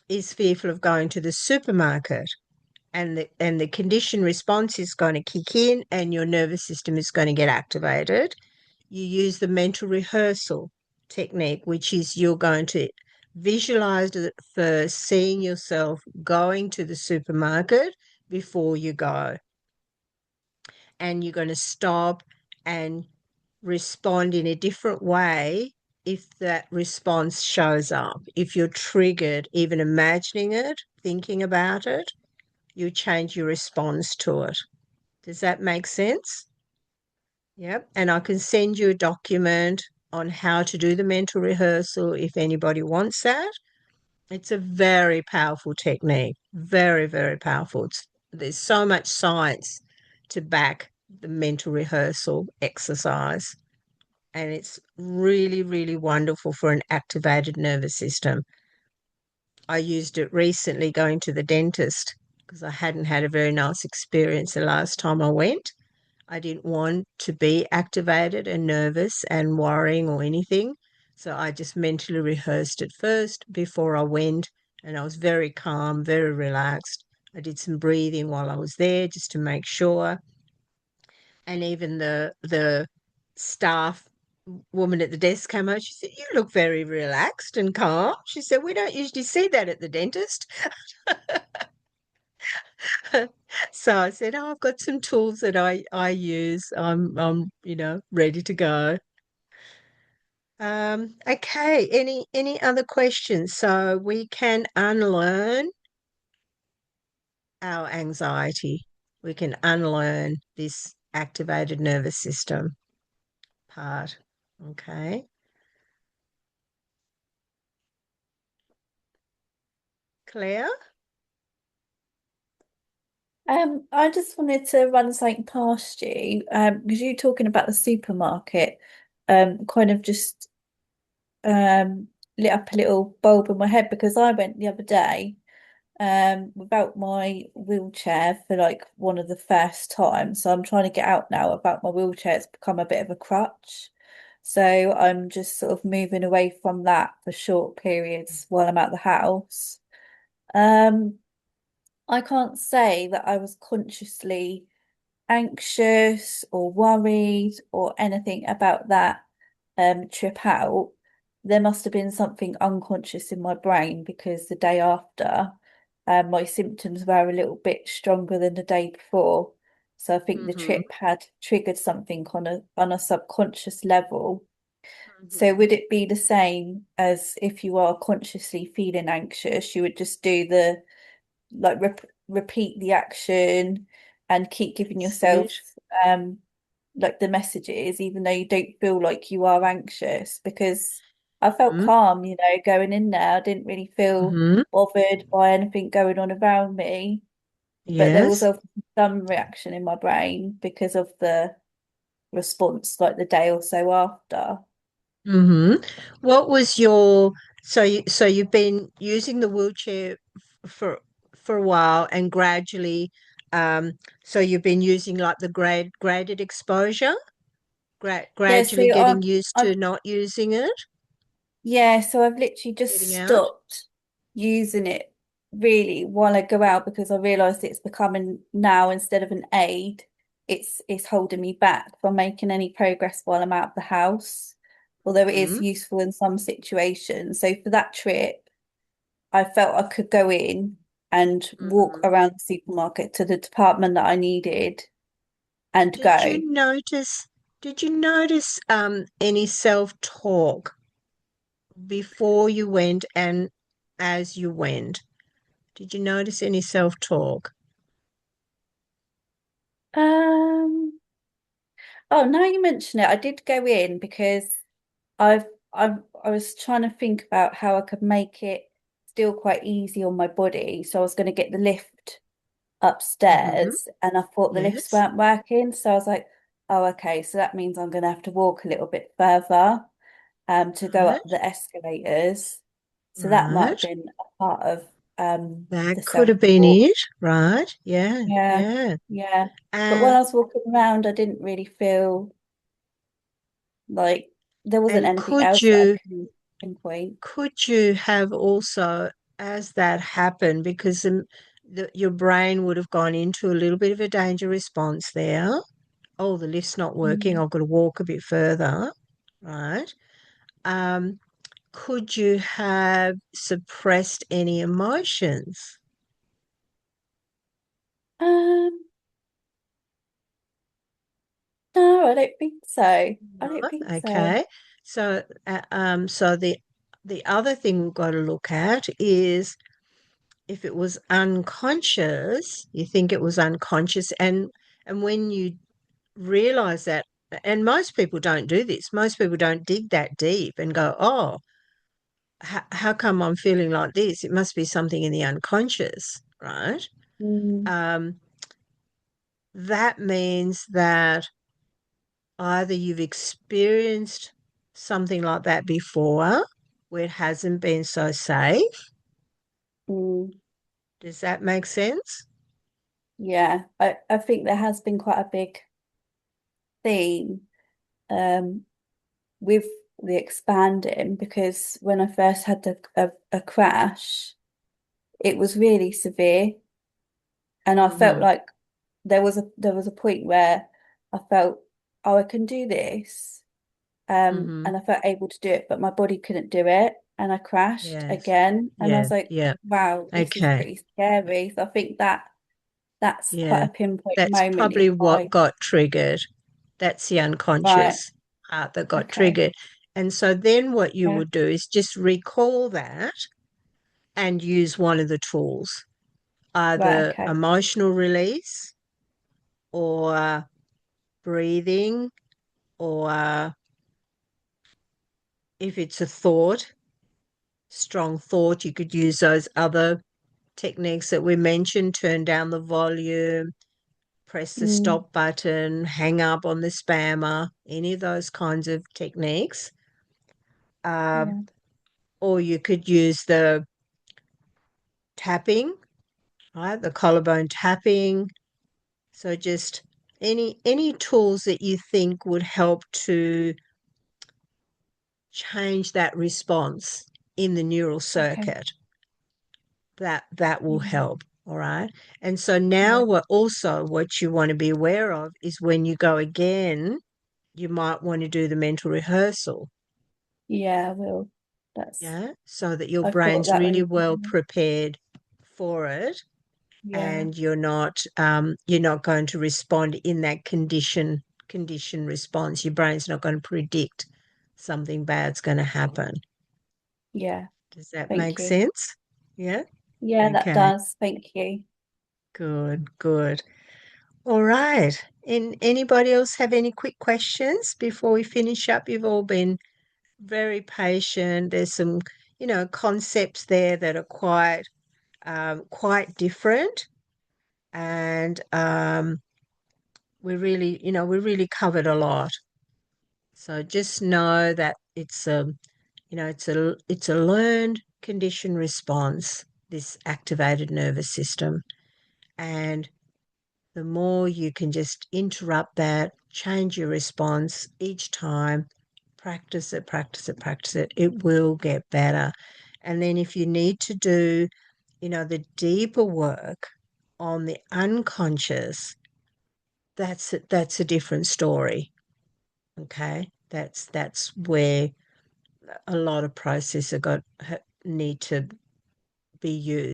is fearful of going to the supermarket, and the conditioned response is going to kick in and your nervous system is going to get activated. You use the mental rehearsal technique, which is you're going to visualize it first, seeing yourself going to the supermarket before you go. And you're going to stop and respond in a different way if that response shows up. If you're triggered, even imagining it, thinking about it, you change your response to it. Does that make sense? Yep. And I can send you a document on how to do the mental rehearsal if anybody wants that. It's a very powerful technique. Very, very powerful. There's so much science to back the mental rehearsal exercise. And it's really, really wonderful for an activated nervous system. I used it recently going to the dentist because I hadn't had a very nice experience the last time I went. I didn't want to be activated and nervous and worrying or anything. So I just mentally rehearsed it first before I went, and I was very calm, very relaxed. I did some breathing while I was there just to make sure. And even the staff woman at the desk came out. She said, "You look very relaxed and calm." She said, "We don't usually see that at the dentist." So I said, "Oh, I've got some tools that I use. I'm ready to go." Okay. Any other questions? So we can unlearn our anxiety. We can unlearn this activated nervous system part. Okay. Claire? I just wanted to run something past you, because you talking about the supermarket, kind of just lit up a little bulb in my head because I went the other day, without my wheelchair for like one of the first times. So I'm trying to get out now about my wheelchair. It's become a bit of a crutch. So I'm just sort of moving away from that for short periods while I'm at the house. Um, I can't say that I was consciously anxious or worried or anything about that trip out. There must have been something unconscious in my brain because the day after, my symptoms were a little bit stronger than the day before. So I think the Mm-hmm. trip had triggered something on a subconscious level. So Mm-hmm. would it be the same as if you are consciously feeling anxious, you would just do the like repeat the action and keep giving That's it. yourself um like the messages, even though you don't feel like you are anxious, because I felt Mm-hmm. calm, going in there. I didn't really feel Mm-hmm. bothered by anything going on around me, but there was Yes. obviously some reaction in my brain because of the response, like the day or so after. Mm-hmm. What was your so you've been using the wheelchair for for a while and gradually so you've been using like the graded exposure, Yeah, so gradually getting I've used I've to not using it, Yeah, so I've literally getting just out. stopped using it really while I go out because I realised it's becoming now, instead of an aid, it's holding me back from making any progress while I'm out of the house. Although it is Mm-hmm. useful in some situations. So for that trip, I felt I could go in and walk Mm-hmm. around the supermarket to the department that I needed and Did go. you notice did you notice any self-talk before you went and as you went? Did you notice any self-talk? Um, oh, now you mention it, I did go in because I've I was trying to think about how I could make it still quite easy on my body. So I was going to get the lift Mm-hmm. upstairs and I thought the lifts Yes. weren't working. So I was like, oh, okay, so that means I'm going to have to walk a little bit further to go up Right. the escalators. So that might have Right. been a part of the That could have been self-talk. it. Right. Yeah. Yeah, Yeah. yeah. But while And I was walking around, I didn't really feel like there wasn't and anything could else that I you can pinpoint. have also, as that happened, because your brain would have gone into a little bit of a danger response there. Oh, the lift's not working. Mm. I've got to walk a bit further. Right. Um, could you have suppressed any emotions? Um, no, I don't think so. I No. don't think so. Okay. So, so the other thing we've got to look at is if it was unconscious, you think it was unconscious, and when you realize that, and most people don't do this, most people don't dig that deep and go, oh, how come I'm feeling like this? It must be something in the unconscious, right? Mm, Um, that means that either you've experienced something like that before where it hasn't been so safe. mm, Does that make sense? yeah, I think there has been quite a big theme um with the expanding, because when I first had a crash, it was really severe, and I felt Mm-hmm. like there was a point where I felt, oh, I can do this. Mm-hmm. And I felt able to do it, but my body couldn't do it, and I crashed Yes. again. And I Yeah. was like, Yeah. "Wow, this is Okay. pretty scary." So I think that's quite Yeah. a pinpoint That's moment in probably what my got triggered. That's the right. unconscious part that got Okay, triggered. And so then what you yeah, would do is just recall that and use one of the tools, right. either Okay, emotional release or breathing, or if it's a thought, strong thought, you could use those other techniques that we mentioned, turn down the volume, press the stop button, hang up on the spammer, any of those kinds of techniques. Yeah. Or you could use the tapping, right? The collarbone tapping. So just any tools that you think would help to change that response in the neural Okay. circuit. That will Yeah. help. All right. And so now Yeah. what you want to be aware of is when you go again, you might want to do the mental rehearsal. Yeah, I will. That's Yeah. So that your I thought brain's that really over. well prepared for it, Yeah. and you're not going to respond in that condition response. Your brain's not going to predict something bad's going to happen. Yeah. Does that Thank make you. sense? Yeah. Yeah, that Okay. does. Thank you. Good. All right. And anybody else have any quick questions before we finish up? You've all been very patient. There's some, concepts there that are quite different, and we really covered a lot. So just know that it's a learned condition response, this activated nervous system, and the more you can just interrupt that, change your response each time, practice it, it will get better. And then if you need to do, the deeper work on the unconscious, that's a different story. Okay? That's where a lot of processes need to be used.